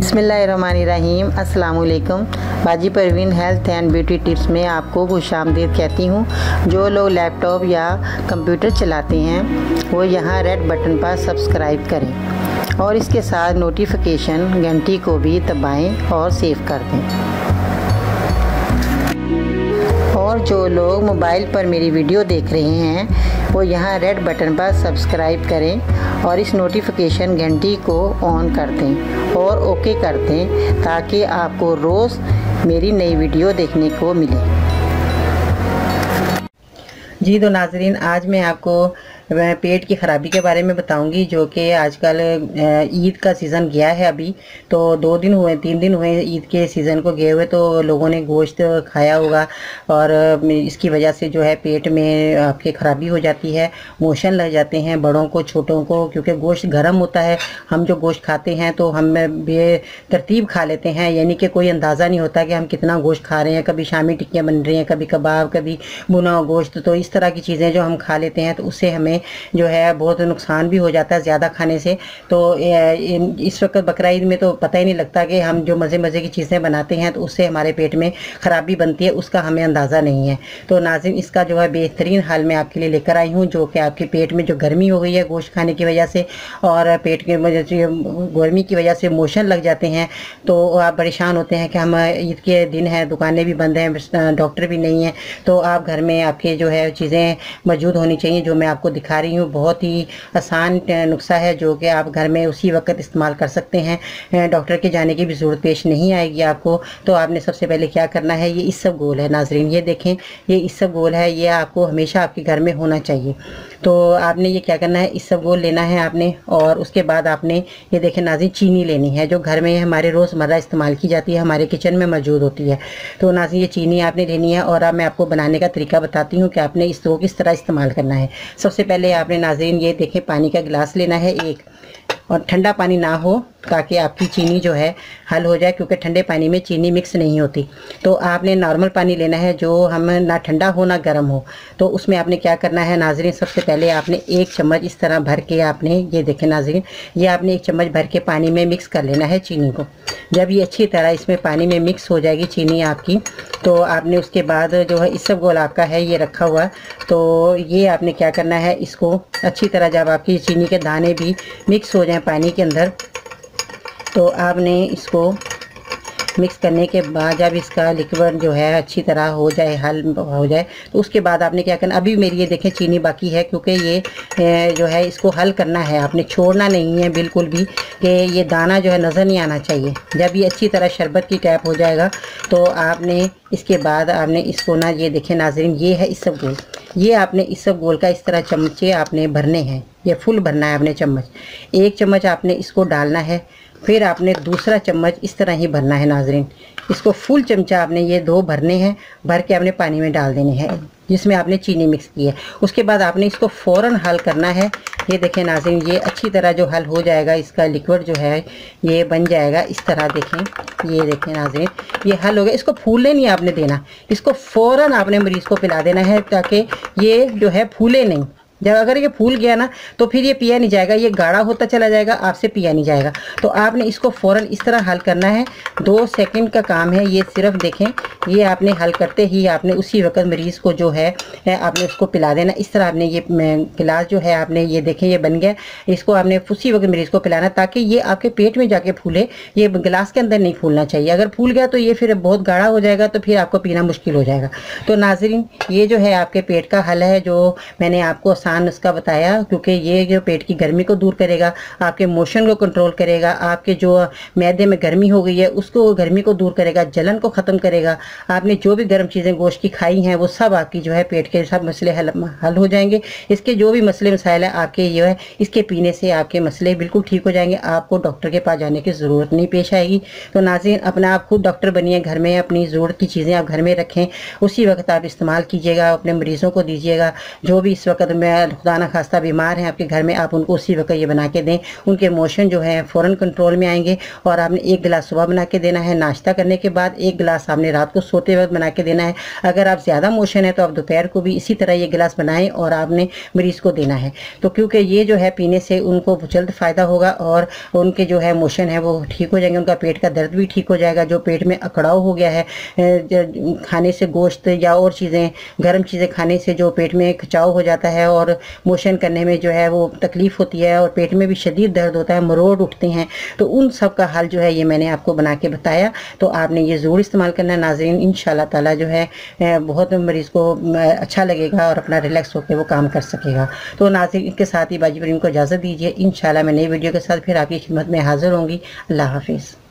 बिस्मिल्लाहिर्रहमानिर्रहीम। अस्सलाम वालेकुम। बाजी Parveen health and beauty tips में आपको खुशामदीद कहती हूँ। जो लोग लैपटॉप या कंप्यूटर चलाते हैं वो यहाँ रेड बटन पर सब्सक्राइब करें और इसके साथ नोटिफिकेशन घंटी को भी दबाएं और सेव कर दें। और जो लोग मोबाइल पर मेरी वीडियो देख रहे हैं वो यहाँ रेड बटन पर सब्सक्राइब करें और इस नोटिफिकेशन घंटी को ऑन कर दें और ओके कर दें ताकि आपको रोज़ मेरी नई वीडियो देखने को मिले। जी तो नाजरीन, आज मैं आपको पेट की ख़राबी के बारे में बताऊंगी, जो कि आजकल ईद का सीज़न गया है। अभी तो 3 दिन हुए ईद के सीज़न को गए हुए, तो लोगों ने गोश्त खाया होगा और इसकी वजह से जो है पेट में आपके ख़राबी हो जाती है, मोशन लग जाते हैं बड़ों को छोटों को, क्योंकि गोश्त गर्म होता है। हम जो गोश्त खाते हैं तो हम बेतरतीब खा लेते हैं, यानी कि कोई अंदाज़ा नहीं होता कि हम कितना गोश्त खा रहे हैं। कभी शामी टिक्कियाँ बन रही हैं, कभी कबाब, कभी भुना गोश्त। तो इस तरह की चीज़ें जो हम खा लेते हैं तो उससे हमें जो है बहुत नुकसान भी हो जाता है ज़्यादा खाने से। तो इस वक्त बकरा ईद में तो पता ही नहीं लगता कि हम जो मज़े की चीज़ें बनाते हैं तो उससे हमारे पेट में ख़राबी बनती है, उसका हमें अंदाज़ा नहीं है। तो नाज़रीन, इसका जो है बेहतरीन हाल मैं आपके लिए लेकर आई हूँ, जो कि आपके पेट में जो गर्मी हो गई है गोश्त खाने की वजह से और पेट की वजह से गर्मी की वजह से मोशन लग जाते हैं, तो आप परेशान होते हैं कि हम ईद के दिन हैं, दुकानें भी बंद हैं, डॉक्टर भी नहीं है, तो आप घर में आपके जो है चीज़ें मौजूद होनी चाहिए। जो मैं आपको दिखा रही हूँ बहुत ही आसान नुस्खा है, जो कि आप घर में उसी वक्त इस्तेमाल कर सकते हैं। डॉक्टर के जाने की भी ज़रूरत पेश नहीं आएगी आपको। तो आपने सबसे पहले क्या करना है, ये इसबगोल है नाजरीन, ये देखें, ये इसबगोल है, ये आपको हमेशा आपके घर में होना चाहिए। तो आपने ये क्या करना है, इसबगोल लेना है आपने, और उसके बाद आपने ये देखें नाज़रीन, चीनी लेनी है जो घर में हमारे रोज़मर्रा इस्तेमाल की जाती है, हमारे किचन में मौजूद होती है। तो नाज़रीन, ये चीनी आपने लेनी है और अब मैं आपको बनाने का तरीका बताती हूँ कि आपने इसको किस तरह इस्तेमाल करना है। सबसे पहले आपने नाज़रीन ये देखें, पानी का गिलास लेना है एक, और ठंडा पानी ना हो ताकि आपकी चीनी जो है हल हो जाए, क्योंकि ठंडे पानी में चीनी मिक्स नहीं होती। तो आपने नॉर्मल पानी लेना है जो हम ना ठंडा हो ना गर्म हो। तो उसमें आपने क्या करना है नाजरीन, सबसे पहले आपने 1 चम्मच इस तरह भर के, आपने ये देखें नाजरीन, ये आपने 1 चम्मच भर के पानी में मिक्स कर लेना है चीनी को। जब ये अच्छी तरह इसमें पानी में मिक्स हो जाएगी चीनी आपकी, तो आपने उसके बाद जो है इसबगोल आपका है ये रखा हुआ, तो ये आपने क्या करना है, इसको अच्छी तरह जब आपकी चीनी के दाने भी मिक्स हो जाएं पानी के अंदर, तो आपने इसको मिक्स करने के बाद जब इसका लिक्विड जो है अच्छी तरह हो जाए, हल हो जाए, तो उसके बाद आपने क्या करना, अभी मेरी ये देखें चीनी बाकी है, क्योंकि ये जो है इसको हल करना है, आपने छोड़ना नहीं है बिल्कुल भी, कि ये दाना जो है नज़र नहीं आना चाहिए। जब ये अच्छी तरह शरबत की टाइप हो जाएगा तो आपने इसके बाद आपने इसको ना, ये देखें नाजरीन, ये है इसबगोल, ये आपने इसबगोल का इस तरह चमचे आपने भरने हैं, ये फुल भरना है आपने चम्मच। 1 चम्मच आपने इसको डालना है, फिर आपने दूसरा चम्मच इस तरह ही भरना है नाजरीन। इसको फुल चमचा आपने ये 2 भरने हैं, भर के आपने पानी में डाल देने हैं जिसमें आपने चीनी मिक्स की है। उसके बाद आपने इसको फ़ौरन हल करना है। ये देखें नाज़रीन, ये अच्छी तरह जो हल हो जाएगा, इसका लिक्विड जो है ये बन जाएगा इस तरह। देखें, ये देखें नाज़रीन, ये हल हो गया। इसको फूलने नहीं आपने देना, इसको फ़ौरन आपने मरीज़ को पिला देना है ताकि ये जो है फूले नहीं। जब अगर ये फूल गया ना तो फिर ये पिया नहीं जाएगा, ये गाढ़ा होता चला जाएगा, आपसे पिया नहीं जाएगा। तो आपने इसको फ़ौरन इस तरह हल करना है। 2 सेकंड का काम है ये सिर्फ। देखें, ये आपने हल करते ही आपने उसी वक्त मरीज़ को जो है आपने उसको पिला देना। इस तरह आपने ये गिलास जो है आपने, ये देखें ये बन गया, इसको आपने उसी वक्त मरीज़ को पिलाना ताकि ये आपके पेट में जाके फूले। ये गिलास के अंदर नहीं फूलना चाहिए, अगर फूल गया तो ये फिर बहुत गाढ़ा हो जाएगा, तो फिर आपको पीना मुश्किल हो जाएगा। तो नाज़रीन, ये जो है आपके पेट का हल है, जो मैंने आपको नुस्खा बताया, क्योंकि ये जो पेट की गर्मी को दूर करेगा, आपके मोशन को कंट्रोल करेगा, आपके जो मैदे में गर्मी हो गई है उसको गर्मी को दूर करेगा, जलन को ख़त्म करेगा। आपने जो भी गर्म चीज़ें गोश्त की खाई हैं वो सब आपकी जो है पेट के सब मसले हल हो जाएंगे। इसके जो भी मसले मसाइल है आपके जो है, इसके पीने से आपके मसले बिल्कुल ठीक हो जाएंगे, आपको डॉक्टर के पास जाने की ज़रूरत नहीं पेश आएगी। तो नाज़रीन, अपना आप खुद डॉक्टर बनिए, घर में अपनी ज़रूरत की चीज़ें आप घर में रखें, उसी वक्त आप इस्तेमाल कीजिएगा, अपने मरीज़ों को दीजिएगा। जो भी इस वक्त में खुदा न खास्ता बीमार हैं आपके घर में, आप उनको उसी वक्त ये बना के दें। उनके मोशन जो है फ़ौरन कंट्रोल में आएंगे। और आपने 1 गिलास सुबह बना के देना है नाश्ता करने के बाद, 1 गिलास आपने रात को सोते वक्त बना के देना है। अगर आप ज़्यादा मोशन है तो आप दोपहर को भी इसी तरह ये गिलास बनाएं और आपने मरीज़ को देना है। तो क्योंकि ये जो है पीने से उनको जल्द फ़ायदा होगा और उनके जो है मोशन है वो ठीक हो जाएंगे, उनका पेट का दर्द भी ठीक हो जाएगा। जो पेट में अकड़ाव हो गया है खाने से, गोश्त या और चीज़ें, गर्म चीज़ें खाने से जो पेट में खिंचाव हो जाता है और मोशन करने में जो है वो तकलीफ़ होती है और पेट में भी शदीद दर्द होता है, मरोड़ उठते हैं, तो उन सब का हल जो है ये मैंने आपको बना के बताया। तो आपने ये ज़रूर इस्तेमाल करना नाज़रीन, इंशाल्लाह ताला जो है बहुत मरीज़ को अच्छा लगेगा और अपना रिलैक्स होकर वो काम कर सकेगा। तो नाज़रीन इसके साथ ही बाजी प्रेम को इजाज़त दीजिए। इंशाल्लाह मैं नई वीडियो के साथ फिर आपकी खिदमत में हाज़िर होंगी। अल्लाह हाफिज़।